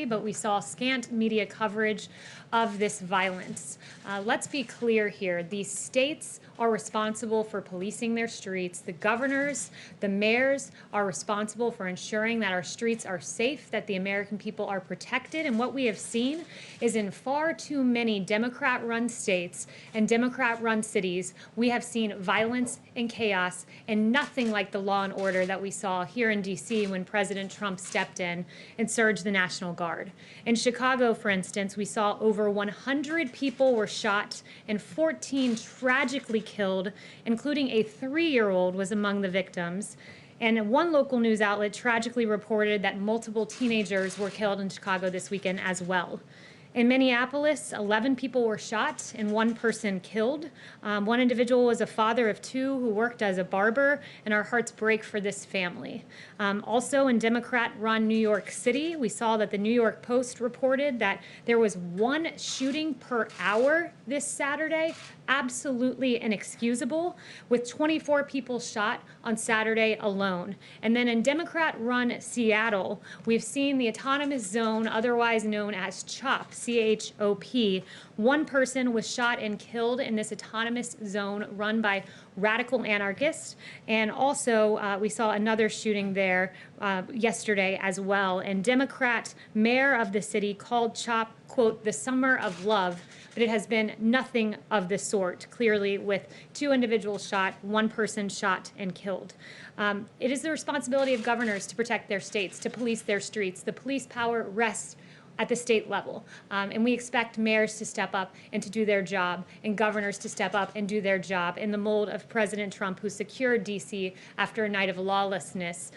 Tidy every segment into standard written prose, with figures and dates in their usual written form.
country, but we saw scant media coverage of this violence. Let's be clear here. These states are responsible for policing their streets. The governors, the mayors are responsible for ensuring that our streets are safe, that the American people are protected. And what we have seen is in far too many Democrat-run states and Democrat-run cities, we have seen violence and chaos and nothing like the law and order that we saw here in D.C. when President Trump stepped in and surged the National Guard. In Chicago, for instance, we saw over 100 people were shot and 14 tragically killed, including a 3-year-old was among the victims. And one local news outlet tragically reported that multiple teenagers were killed in Chicago this weekend as well. In Minneapolis, 11 people were shot and 1 person killed. One individual was a father of 2 who worked as a barber, and our hearts break for this family. Also in Democrat-run New York City, we saw that the New York Post reported that there was 1 shooting per hour this Saturday, absolutely inexcusable, with 24 people shot on Saturday alone. And then in Democrat-run Seattle, we've seen the autonomous zone, otherwise known as CHOP, C-H-O-P. 1 person was shot and killed in this autonomous zone run by radical anarchists. And also, we saw another shooting there yesterday as well. And Democrat mayor of the city called CHOP, quote, the summer of love, but it has been nothing of the sort, clearly, with 2 individuals shot, 1 person shot and killed. It is the responsibility of governors to protect their states, to police their streets. The police power rests at the state level. And we expect mayors to step up and to do their job, and governors to step up and do their job in the mold of President Trump, who secured D.C. after a night of lawlessness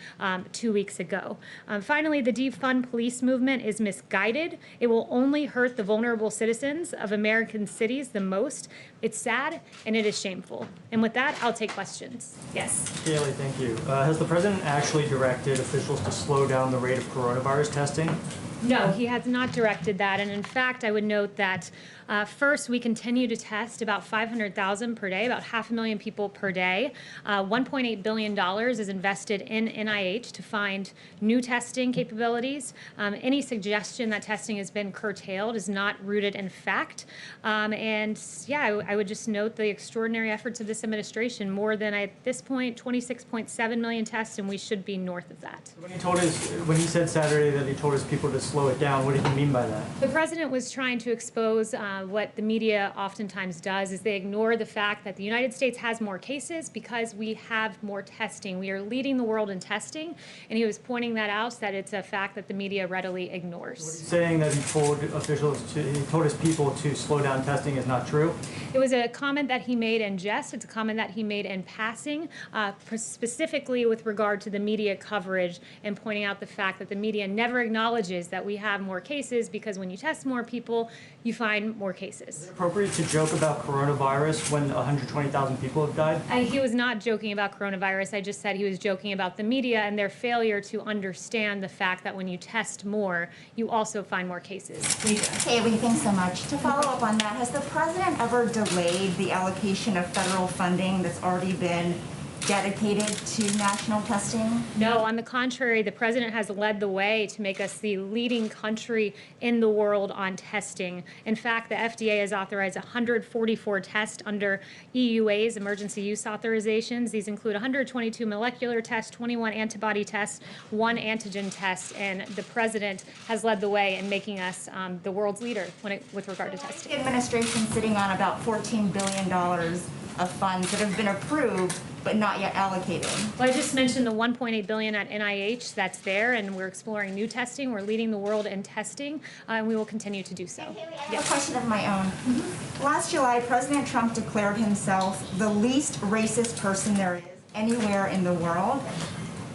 2 weeks ago. Finally, the defund police movement is misguided. It will only hurt the vulnerable citizens of American cities the most. It's sad and it is shameful. And with that, I'll take questions. Yes. Kayleigh, thank you. Has the president actually directed officials to slow down the rate of coronavirus testing? No, he has not directed that. And in fact, I would note that first, we continue to test about 500,000 per day, about 500,000 people per day. $1.8 billion is invested in NIH to find new testing capabilities. Any suggestion that testing has been curtailed is not rooted in fact. And yeah, I would just note the extraordinary efforts of this administration, more than at this point, 26.7 million tests, and we should be north of that. When he said Saturday that he told his people to slow it down, what did he mean by that? The president was trying to expose what the media oftentimes does, is they ignore the fact that the United States has more cases because we have more testing. We are leading the world in testing, and he was pointing that out, that it's a fact that the media readily ignores. What he's saying that he told he told his people to slow down testing is not true? It was a comment that he made in jest. It's a comment that he made in passing, specifically with regard to the media coverage, and pointing out the fact that the media never acknowledges that we have more cases, because when you test more people, you find more cases. Is it appropriate to joke about coronavirus when 120,000 people have died? He was not joking about coronavirus. I just said he was joking about the media and their failure to understand the fact that when you test more, you also find more cases. Kayleigh, thanks so much. To follow up on that, has the president ever delayed the allocation of federal funding that's already been dedicated to national testing? No, on the contrary, the president has led the way to make us the leading country in the world on testing. In fact, the FDA has authorized 144 tests under EUA's emergency use authorizations. These include 122 molecular tests, 21 antibody tests, 1 antigen test, and the president has led the way in making us the world's leader with regard to testing. The administration sitting on about $14 billion of funds that have been approved but not yet allocated. Well, I just mentioned the $1.8 billion at NIH that's there, and we're exploring new testing. We're leading the world in testing, and we will continue to do so. Kayleigh, I have a question of my own. Last July, President Trump declared himself the least racist person there is anywhere in the world.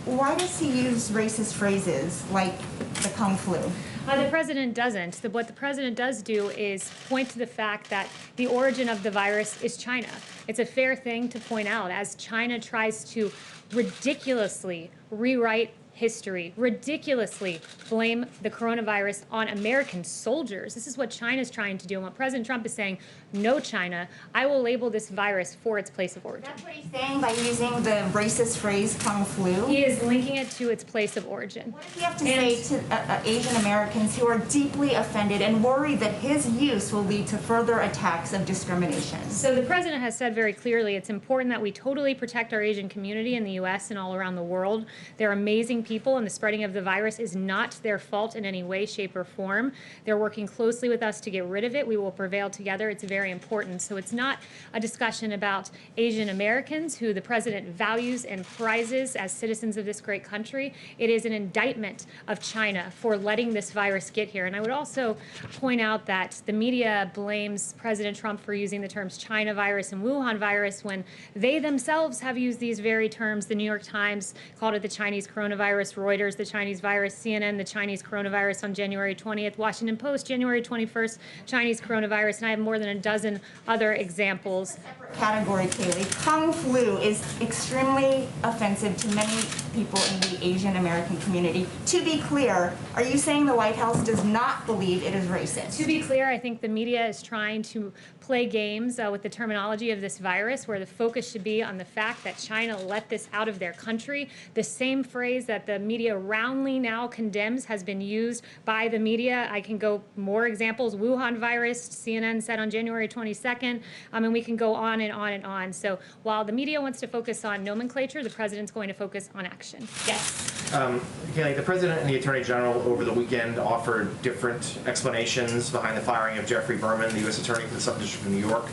Why does he use racist phrases like the Kung flu? The president doesn't. What the president does do is point to the fact that the origin of the virus is China. It's a fair thing to point out as China tries to ridiculously rewrite history, ridiculously blame the coronavirus on American soldiers. This is what China's trying to do. And what President Trump is saying, no, China, I will label this virus for its place of origin. That's what he's saying by using the racist phrase Kung flu? He is linking it to its place of origin. What does he have to say to Asian Americans who are deeply offended and worried that his use will lead to further attacks of discrimination? So the president has said very clearly it's important that we totally protect our Asian community in the U.S. and all around the world. They're amazing people, and the spreading of the virus is not their fault in any way, shape, or form. They're working closely with us to get rid of it. We will prevail together. It's very important. So it's not a discussion about Asian Americans, who the president values and prizes as citizens of this great country. It is an indictment of China for letting this virus get here. And I would also point out that the media blames President Trump for using the terms China virus and Wuhan virus when they themselves have used these very terms. The New York Times called it the Chinese coronavirus, Reuters the Chinese virus, CNN the Chinese coronavirus on January 20th, Washington Post January 21st, Chinese coronavirus, and I have more than a dozen other examples. Category, Kayleigh. Kung flu is extremely offensive to many people in the Asian American community. To be clear, are you saying the White House does not believe it is racist? To be clear, I think the media is trying to play games with the terminology of this virus, where the focus should be on the fact that China let this out of their country. The same phrase that the media roundly now condemns has been used by the media. I can go more examples. Wuhan virus, CNN said on January 22nd, and we can go on and on and on. So while the media wants to focus on nomenclature, the president's going to focus on action. Yes. Kayleigh, the president and the attorney general over the weekend offered different explanations behind the firing of Jeffrey Berman, the U.S. attorney for the Southern District of New York.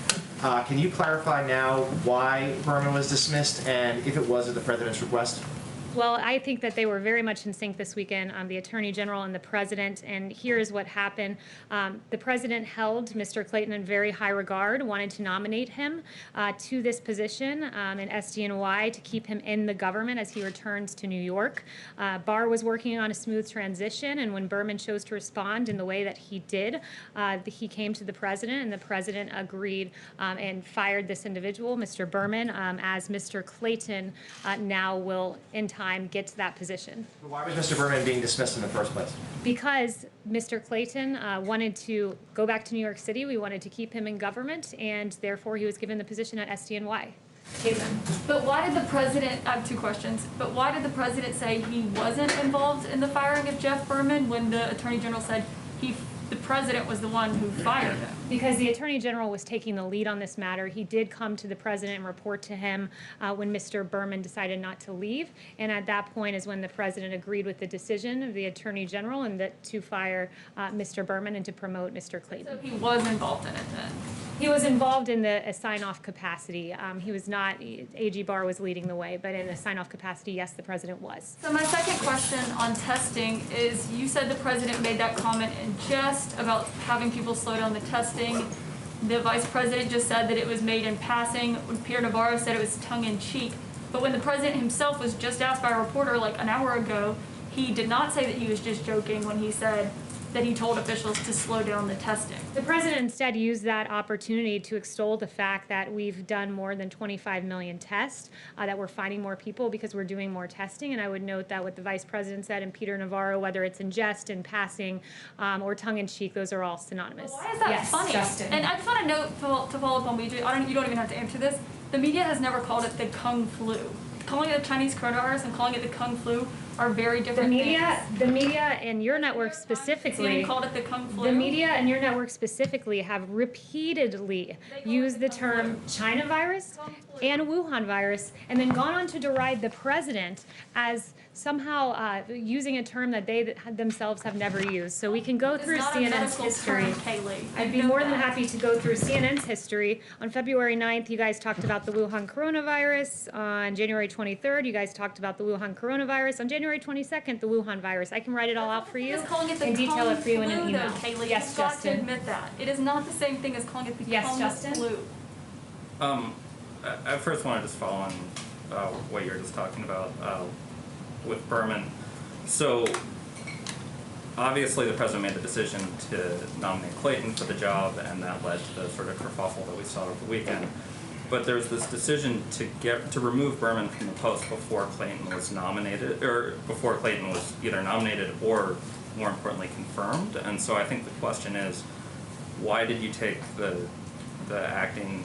Can you clarify now why Berman was dismissed and if it was at the president's request? Well, I think that they were very much in sync this weekend, the Attorney General and the President, and here's what happened. The President held Mr. Clayton in very high regard, wanted to nominate him to this position in SDNY to keep him in the government as he returns to New York. Barr was working on a smooth transition, and when Berman chose to respond in the way that he did, he came to the President, and the President agreed and fired this individual, Mr. Berman, as Mr. Clayton now will, in time, get to that position. Why was Mr. Berman being dismissed in the first place? Because Mr. Clayton wanted to go back to New York City. We wanted to keep him in government, and therefore he was given the position at SDNY. But why did the president, I have two questions, but why did the president say he wasn't involved in the firing of Jeff Berman when the attorney general said the president was the one who fired him? Because the Attorney General was taking the lead on this matter. He did come to the President and report to him when Mr. Berman decided not to leave. And at that point is when the President agreed with the decision of the Attorney General and that to fire Mr. Berman and to promote Mr. Clayton. So he was involved in it then? He was involved in a sign-off capacity. He was not, AG Barr was leading the way, but in a sign-off capacity, yes, the President was. So my second question on testing is, you said the President made that comment in jest about having people slow down the testing. The Vice President just said that it was made in passing. When Pierre Navarro said it was tongue-in-cheek. But when the President himself was just asked by a reporter like an hour ago, he did not say that he was just joking when he said that he told officials to slow down the testing. The President instead used that opportunity to extol the fact that we've done more than 25 million tests, that we're finding more people because we're doing more testing. And I would note that what the Vice President said and Peter Navarro, whether it's in jest, in passing, or tongue-in-cheek, those are all synonymous. Well, why is that yes, funny? Justin. And I just want to note, to follow up on what you don't even have to answer this, the media has never called it the Kung flu. Calling it the Chinese coronavirus and calling it the Kung flu are very different things. The media and your network specifically, called it the Kung flu. the media and your network specifically have repeatedly used the term China virus and Wuhan virus, and then gone on to deride the president as somehow using a term that they themselves have never used. So we can go through CNN's history. Kayleigh. I'd be more than happy to go through CNN's history. On February 9th, you guys talked about the Wuhan coronavirus. On January 23rd, you guys talked about the Wuhan coronavirus. On January 22nd, the Wuhan virus. I can write it all out for you and detail it for you in an email. Kayleigh, Yes, you've got to Justin. admit that. It is not the same thing as calling it the Kung Justin? flu. I first want to just follow on what you were just talking about with Berman. So obviously the president made the decision to nominate Clayton for the job, and that led to the sort of kerfuffle that we saw over the weekend. but there's this decision to remove Berman from the post before Clayton was nominated, or before Clayton was either nominated or, more importantly, confirmed. And so I think the question is, why did you take the acting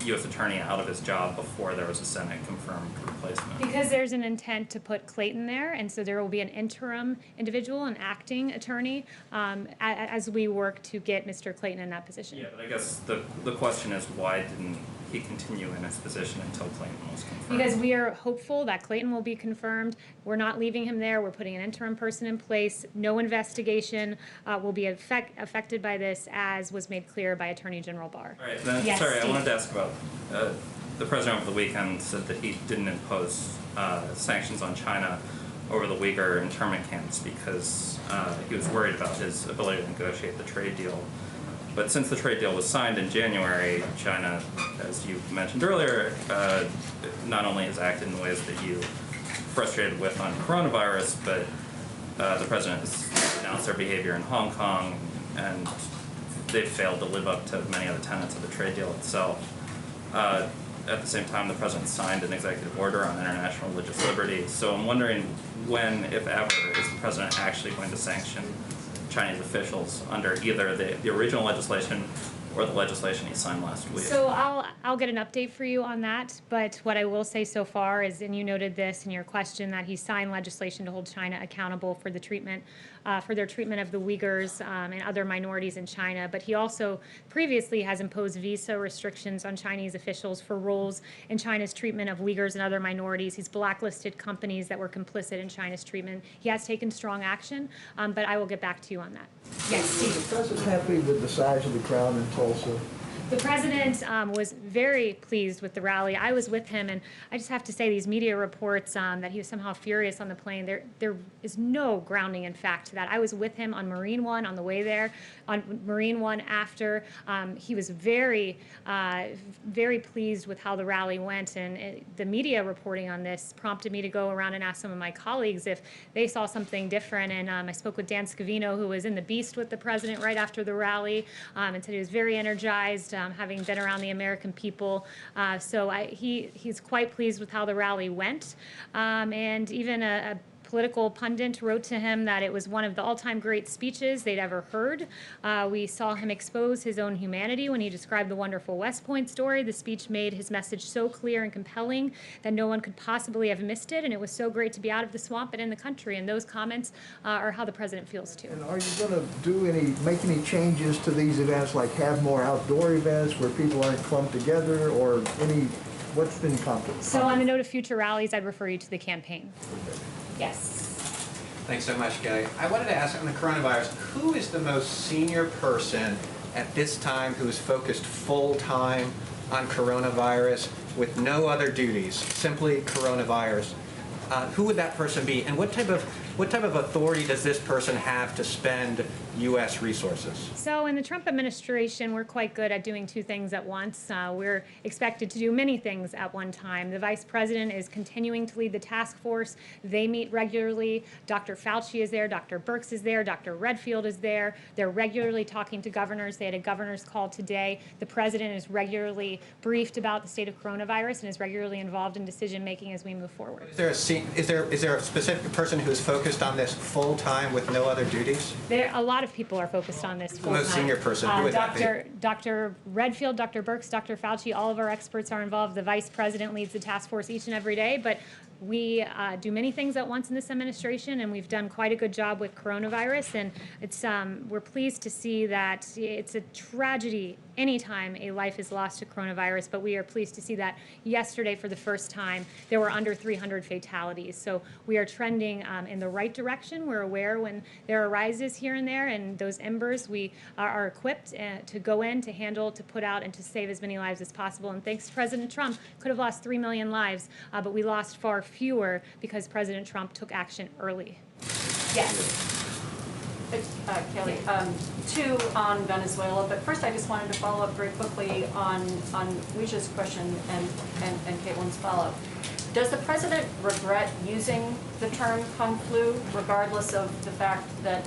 U.S. attorney out of his job before there was a Senate confirmed replacement? Because there's an intent to put Clayton there, and so there will be an interim individual, an acting attorney, as we work to get Mr. Clayton in that position. Yeah, but I guess the question is, why didn't he continue in his position until Clayton was confirmed? Because we are hopeful that Clayton will be confirmed. We're not leaving him there. We're putting an interim person in place. No investigation will be affected by this, as was made clear by Attorney General Barr. All right, then, Yes, sorry, Steve. I wanted to ask about, the president over the weekend said that he didn't impose sanctions on China over the Uyghur internment camps because he was worried about his ability to negotiate the trade deal. But since the trade deal was signed in January, China, as you mentioned earlier, not only has acted in ways that you frustrated with on coronavirus, but the president has announced their behavior in Hong Kong, and they've failed to live up to many of the tenets of the trade deal itself. At the same time, the president signed an executive order on international religious liberty. So I'm wondering when, if ever, is the president actually going to sanction Chinese officials under either the original legislation or the legislation he signed last week? So I'll get an update for you on that, but what I will say so far is, and you noted this in your question, that he signed legislation to hold China accountable for the treatment, for their treatment of the Uyghurs and other minorities in China. But he also previously has imposed visa restrictions on Chinese officials for roles in China's treatment of Uyghurs and other minorities. He's blacklisted companies that were complicit in China's treatment. He has taken strong action, but I will get back to you on that. Yes, Steve. Is the president happy with the size of the crowd in Tulsa? The president was very pleased with the rally. I was with him, and I just have to say, these media reports that he was somehow furious on the plane, there is no grounding in fact to that. I was with him on Marine One on the way there, on Marine One after. He was very, very pleased with how the rally went, and the media reporting on this prompted me to go around and ask some of my colleagues if they saw something different. And I spoke with Dan Scavino, who was in the Beast with the president right after the rally, and said he was very energized, having been around the American people. So he's quite pleased with how the rally went. And even a political pundit wrote to him that it was one of the all-time great speeches they'd ever heard. We saw him expose his own humanity when he described the wonderful West Point story. The speech made his message so clear and compelling that no one could possibly have missed it, and it was so great to be out of the swamp and in the country. And those comments are how the president feels too. And are you going to make any changes to these events, like have more outdoor events where people aren't clumped together, or what's been contemplated? So on the note of future rallies, I'd refer you to the campaign. Yes. Thanks so much, Kayleigh. I wanted to ask on the coronavirus, who is the most senior person at this time who is focused full-time on coronavirus with no other duties, simply coronavirus? Who would that person be, and what type of authority does this person have to spend U.S. resources? So in the Trump administration, we're quite good at doing two things at once. We're expected to do many things at one time. The vice president is continuing to lead the task force. They meet regularly. Dr. Fauci is there. Dr. Birx is there. Dr. Redfield is there. They're regularly talking to governors. They had a governor's call today. The president is regularly briefed about the state of coronavirus and is regularly involved in decision making as we move forward. Is there a specific person who is focused on this full-time with no other duties? A lot of people are focused on this full-time. The most senior person, who would that be? Dr. Redfield, Dr. Birx, Dr. Fauci, all of our experts are involved. The vice president leads the task force each and every day, but we do many things at once in this administration, and we've done quite a good job with coronavirus, and it's we're pleased to see that it's a tragedy anytime a life is lost to coronavirus, but we are pleased to see that yesterday, for the first time, there were under 300 fatalities. So we are trending in the right direction. We're aware when there arises here and there, and those embers, we are equipped to go in, to handle, to put out, and to save as many lives as possible. And thanks to President Trump, could have lost 3 million lives, but we lost far fewer because President Trump took action early. Yes. Kayleigh, two on Venezuela, but first I just wanted to follow up very quickly on Wisha's question and Caitlin's follow-up. Does the president regret using the term Kung Flu, regardless of the fact that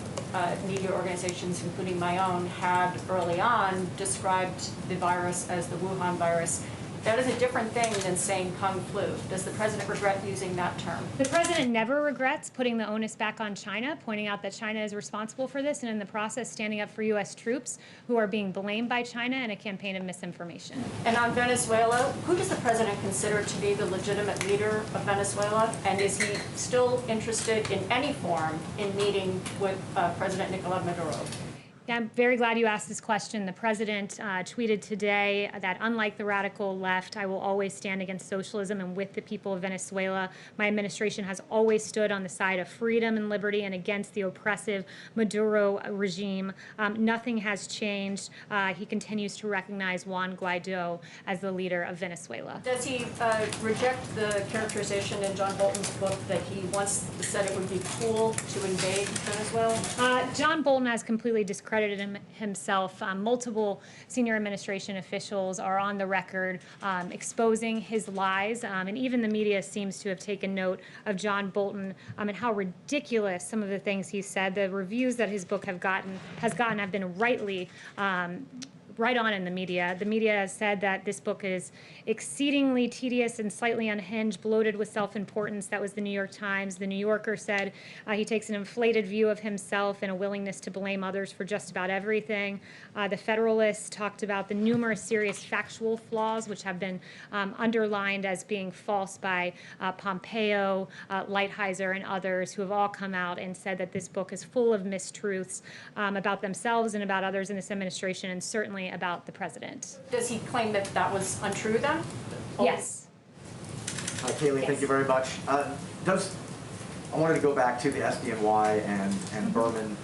media organizations, including my own, had early on described the virus as the Wuhan virus? That is a different thing than saying Kung flu. Does the president regret using that term? The president never regrets putting the onus back on China, pointing out that China is responsible for this, and in the process standing up for U.S. troops who are being blamed by China in a campaign of misinformation. And on Venezuela, who does the president consider to be the legitimate leader of Venezuela? And is he still interested in any form in meeting with President Nicolás Maduro? Yeah, I'm very glad you asked this question. The president tweeted today that unlike the radical left, I will always stand against socialism and with the people of Venezuela. My administration has always stood on the side of freedom and liberty and against the oppressive Maduro regime. Nothing has changed. He continues to recognize Juan Guaido as the leader of Venezuela. Does he reject the characterization in John Bolton's book that he once said it would be cool to invade Venezuela? John Bolton has completely discredited himself. Multiple senior administration officials are on the record exposing his lies, and even the media seems to have taken note of John Bolton and how ridiculous some of the things he said. The reviews that his book has gotten have been rightly right on in the media. The media has said that this book is exceedingly tedious and slightly unhinged, bloated with self-importance. That was the New York Times. The New Yorker said he takes an inflated view of himself and a willingness to blame others for just about everything. The Federalist talked about the numerous serious factual flaws which have been underlined as being false by Pompeo, Lighthizer, and others who have all come out and said that this book is full of mistruths about themselves and about others in this administration, and certainly about the president. Does he claim that that was untrue then? Yes. Kayleigh, Yes. thank you very much. I wanted to go back to the SDNY and Berman.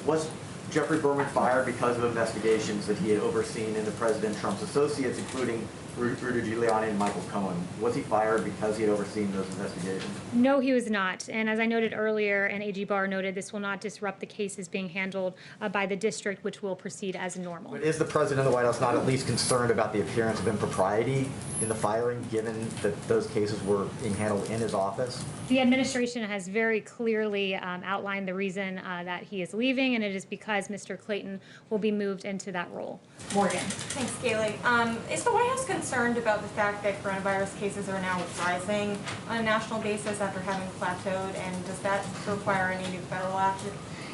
Was Jeffrey Berman fired because of investigations that he had overseen into President Trump's associates, including Rudy Giuliani and Michael Cohen? Was he fired because he had overseen those investigations? No, he was not. And as I noted earlier, and AG Barr noted, this will not disrupt the cases being handled by the district, which will proceed as normal. But is the president of the White House not at least concerned about the appearance of impropriety in the firing, given that those cases were being handled in his office? The administration has very clearly outlined the reason that he is leaving, and it is because Mr. Clayton will be moved into that role. Morgan. Thanks, Kayleigh. Is the White House concerned about the fact that coronavirus cases are now rising on a national basis after having plateaued, and does that require any new federal action?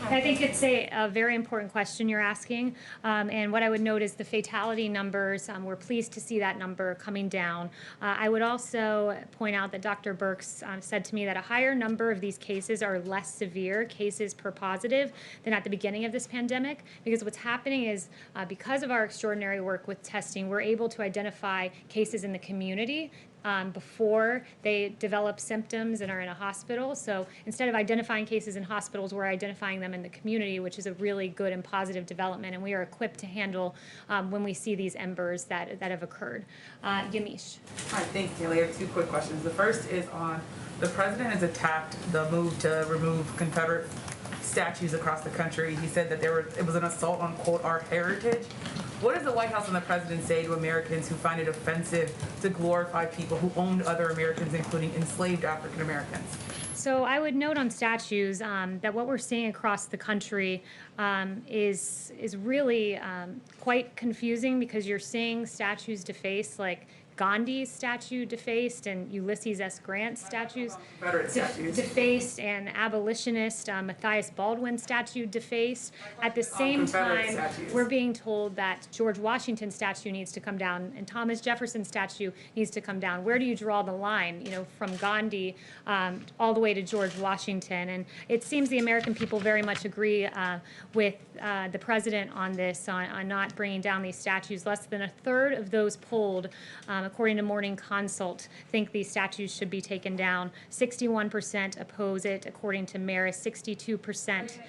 I think it's a very important question you're asking, and what I would note is the fatality numbers. We're pleased to see that number coming down. I would also point out that Dr. Birx said to me that a higher number of these cases are less severe cases per positive than at the beginning of this pandemic, because what's happening is because of our extraordinary work with testing, we're able to identify cases in the community before they develop symptoms and are in a hospital. So instead of identifying cases in hospitals, we're identifying them in the community, which is a really good and positive development, and we are equipped to handle when we see these embers that have occurred. Yamish. All right, thanks, Kayleigh. I have two quick questions. The first is on the president has attacked the move to remove Confederate statues across the country. He said that it was an assault on, quote, our heritage. What does the White House and the president say to Americans who find it offensive to glorify people who owned other Americans, including enslaved African Americans? So I would note on statues that what we're seeing across the country is really quite confusing, because you're seeing statues defaced, like Gandhi's statue defaced and Ulysses S. Grant's statues defaced, and abolitionist Matthias Baldwin's statue defaced. At the same time, we're being told that George Washington's statue needs to come down and Thomas Jefferson's statue needs to come down. Where do you draw the line, from Gandhi all the way to George Washington? And it seems the American people very much agree with the president on this, on not bringing down these statues. Less than a third of those polled, according to Morning Consult, think these statues should be taken down. 61% oppose it, according to Marist. 62%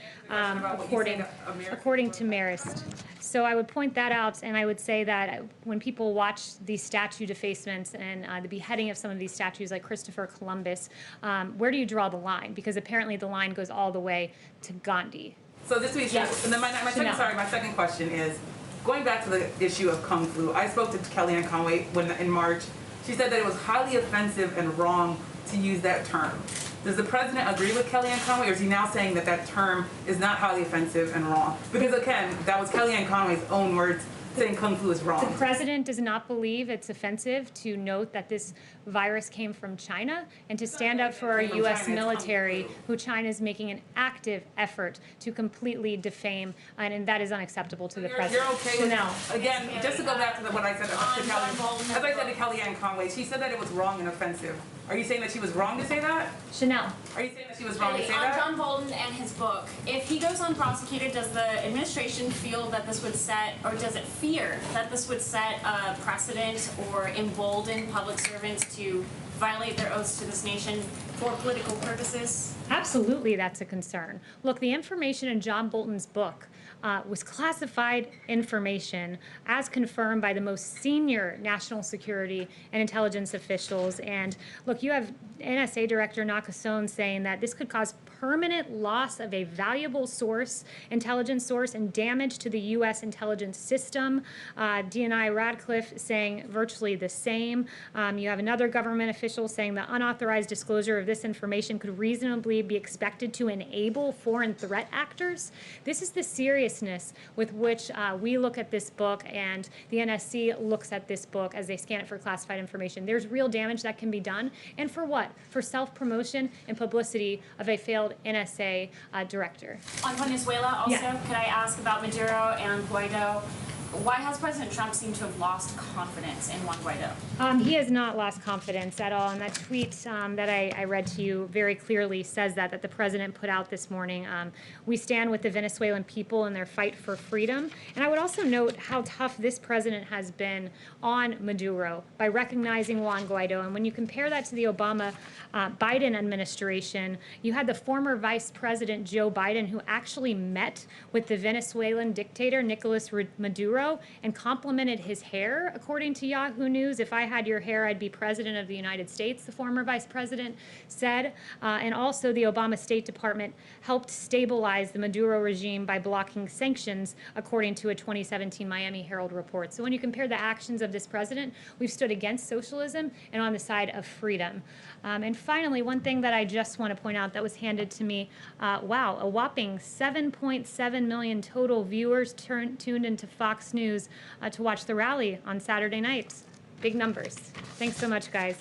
according to Marist. So I would point that out, and I would say that when people watch these statue defacements and the beheading of some of these statues like Christopher Columbus, where do you draw the line? Because apparently the line goes all the way to Gandhi. So this week, Yes. and then my second question is, going back to the issue of Kung flu, I spoke to Kellyanne Conway in March. She said that it was highly offensive and wrong to use that term. Does the president agree with Kellyanne Conway, or is he now saying that that term is not highly offensive and wrong? Because again, that was Kellyanne Conway's own words saying Kung Flu is wrong. The president does not believe it's offensive to note that this virus came from China and to stand up for our U.S. military, who China is making an active effort to completely defame, and that is unacceptable to the president. You're okay with, again, just to go back to what I said to Kellyanne, as I said to Kellyanne Conway, she said that it was wrong and offensive. Are you saying that she was wrong to say that? Chanel. Are you saying that she was wrong to say On that? John Bolton and his book, if he goes unprosecuted, does the administration feel that this would set, or does it fear that this would set a precedent or embolden public servants to violate their oaths to this nation for political purposes? Absolutely, that's a concern. Look, the information in John Bolton's book was classified information as confirmed by the most senior national security and intelligence officials. And look, you have NSA Director Nakasone saying that this could cause permanent loss of a valuable source, intelligence source, and damage to the U.S. intelligence system. DNI Radcliffe saying virtually the same. You have another government official saying the unauthorized disclosure of this information could reasonably be expected to enable foreign threat actors. This is the seriousness with which we look at this book, and the NSC looks at this book as they scan it for classified information. There's real damage that can be done, and for what? For self-promotion and publicity of a failed NSA director. On Venezuela also, Yeah. could I ask about Maduro and Guaido? Why has President Trump seemed to have lost confidence in Juan Guaido? He has not lost confidence at all, and that tweet that I read to you very clearly says that the president put out this morning. We stand with the Venezuelan people in their fight for freedom, and I would also note how tough this president has been on Maduro by recognizing Juan Guaido, and when you compare that to the Obama-Biden administration, you had the former Vice President Joe Biden, who actually met with the Venezuelan dictator Nicolas Maduro and complimented his hair. According to Yahoo News, if I had your hair, I'd be president of the United States, the former vice president said. And also the Obama State Department helped stabilize the Maduro regime by blocking sanctions, according to a 2017 Miami Herald report. So when you compare the actions of this president, we've stood against socialism and on the side of freedom. And finally, one thing that I just want to point out that was handed to me, wow, a whopping 7.7 million total viewers tuned into Fox News to watch the rally on Saturday night. Big numbers. Thanks so much, guys.